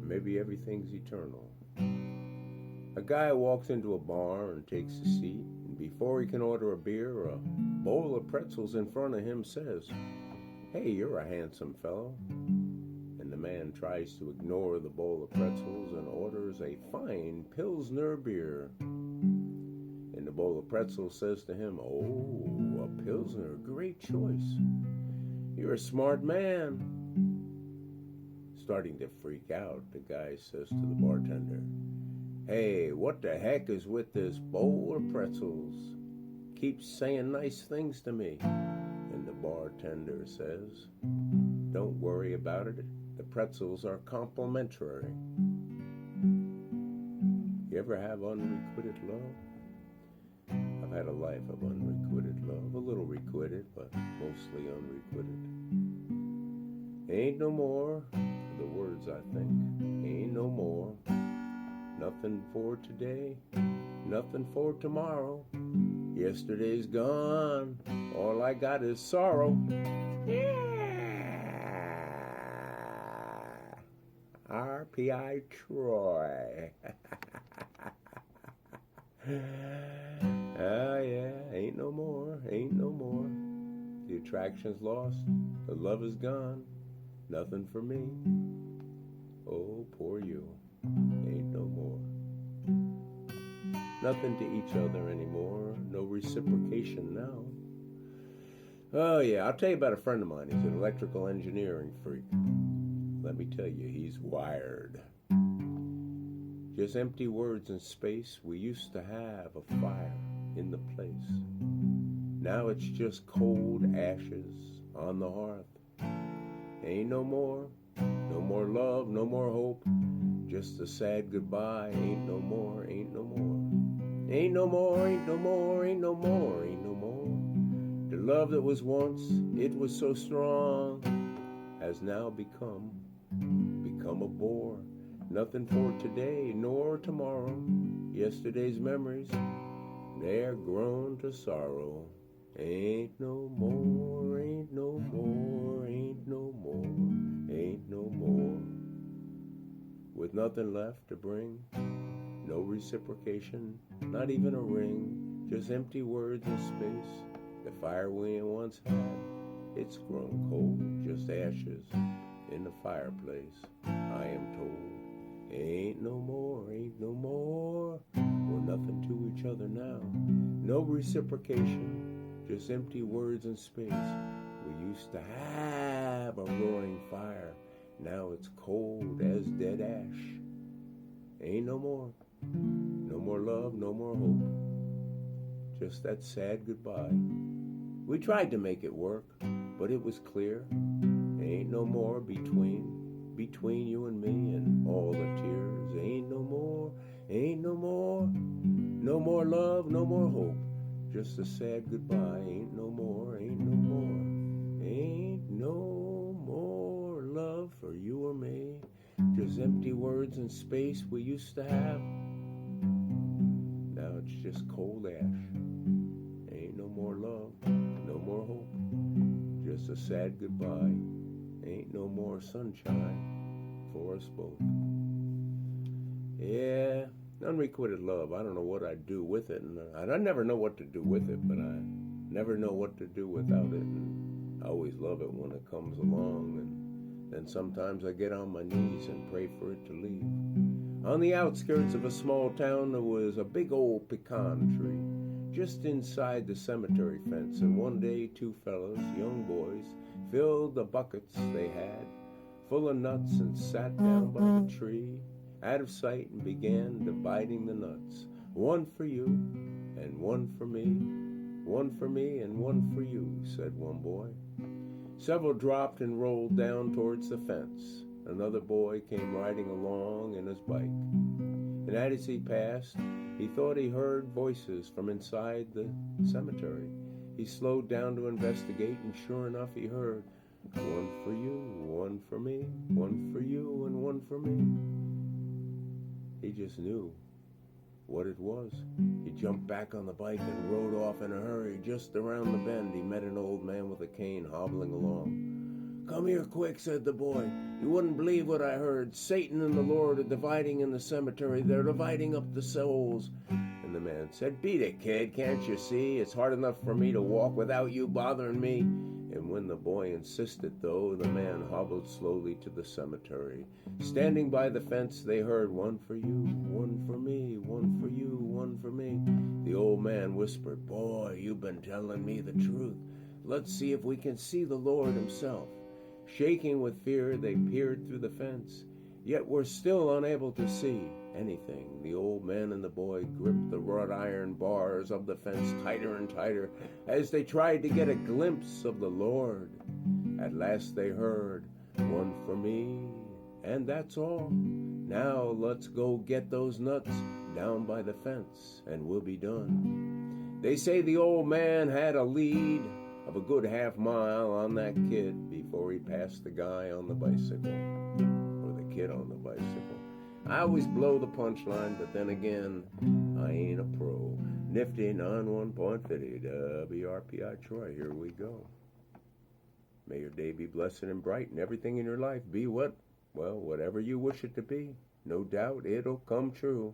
maybe everything's eternal. A guy walks into a bar and takes a seat, and before he can order a beer, a bowl of pretzels in front of him says, "Hey, you're a handsome fellow." And the man tries to ignore the bowl of pretzels and orders a fine Pilsner beer. And the bowl of pretzels says to him, "Oh, a Pilsner, great choice. You're a smart man." Starting to freak out, the guy says to the bartender, "Hey, what the heck is with this bowl of pretzels? Keeps saying nice things to me." And the bartender says, "Don't worry about it. The pretzels are complimentary." You ever have unrequited love? I've had a life of unrequited love. A little requited, but mostly unrequited. Ain't no more, the words I think. Ain't no more. Nothing for today, nothing for tomorrow. Yesterday's gone, all I got is sorrow. Yeah. R.P.I. Troy. Ah, yeah, ain't no more, ain't no more. The attraction's lost, the love is gone, nothing for me. Oh, poor you, ain't no more. Nothing to each other anymore, no reciprocation now. Oh yeah, I'll tell you about a friend of mine. He's an electrical engineering freak. Let me tell you, he's wired. Just empty words and space. We used to have a fire in the place. Now it's just cold ashes on the hearth. Ain't no more love, no more hope. Just a sad goodbye. Ain't no more, ain't no more. Ain't no more, ain't no more, ain't no more, ain't no more. The love that was once, it was so strong, has now become a bore. Nothing for today nor tomorrow. Yesterday's memories, they're grown to sorrow. Ain't no more, ain't no more, ain't no more, ain't no more. With nothing left to bring, no reciprocation, not even a ring, just empty words and space. The fire we once had, it's grown cold, just ashes in the fireplace. I am told, ain't no more, ain't no more. We're nothing to each other now. No reciprocation, just empty words and space. We used to have a roaring fire. Now it's cold as dead ash. Ain't no more. No more love, no more hope. Just that sad goodbye. We tried to make it work, but it was clear. Ain't no more between you and me and all the tears. Ain't no more, ain't no more. No more love, no more hope. Just a sad goodbye. Ain't no more, ain't no more. Ain't no more love for you or me. Just empty words and space we used to have. Now it's just cold ash. Ain't no more love, no more hope. Just a sad goodbye. Ain't no more sunshine for us both. Yeah, unrequited love. I don't know what I'd do with it, and I never know what to do with it, but I never know what to do without it. And I always love it when it comes along, and then sometimes I get on my knees and pray for it to leave. On the outskirts of a small town, there was a big old pecan tree just inside the cemetery fence, and one day two fellows, young boys, filled the buckets they had full of nuts and sat down by the tree out of sight and began dividing the nuts. One for you and one for me. One for me and one for you, said one boy. Several dropped and rolled down towards the fence. Another boy came riding along in his bike, and as he passed, he thought he heard voices from inside the cemetery. He slowed down to investigate, and sure enough he heard, "One for you, one for me, one for you and one for me." He just knew what it was. He jumped back on the bike and rode off in a hurry. Just around the bend, he met an old man with a cane hobbling along. "Come here quick," said the boy. "You wouldn't believe what I heard. Satan and the Lord are dividing in the cemetery. They're dividing up the souls." And the man said, "Beat it, kid. Can't you see? It's hard enough for me to walk without you bothering me." And when the boy insisted, though, the man hobbled slowly to the cemetery. Standing by the fence, they heard, "One for you, one for me, one for you, one for me." The old man whispered, "Boy, you've been telling me the truth. Let's see if we can see the Lord himself." Shaking with fear, they peered through the fence, yet were still unable to see anything. The old man and the boy gripped the wrought iron bars of the fence tighter and tighter as they tried to get a glimpse of the Lord. At last they heard, "One for me, and that's all. Now let's go get those nuts down by the fence, and we'll be done." They say the old man had a lead of a good half-mile on that kid before he passed the guy on the bicycle, or the kid on the bicycle. I always blow the punchline, but then again, I ain't a pro. Nifty 91.50 WRPI Troy, here we go. May your day be blessed and bright, and everything in your life be whatever you wish it to be. No doubt it'll come true.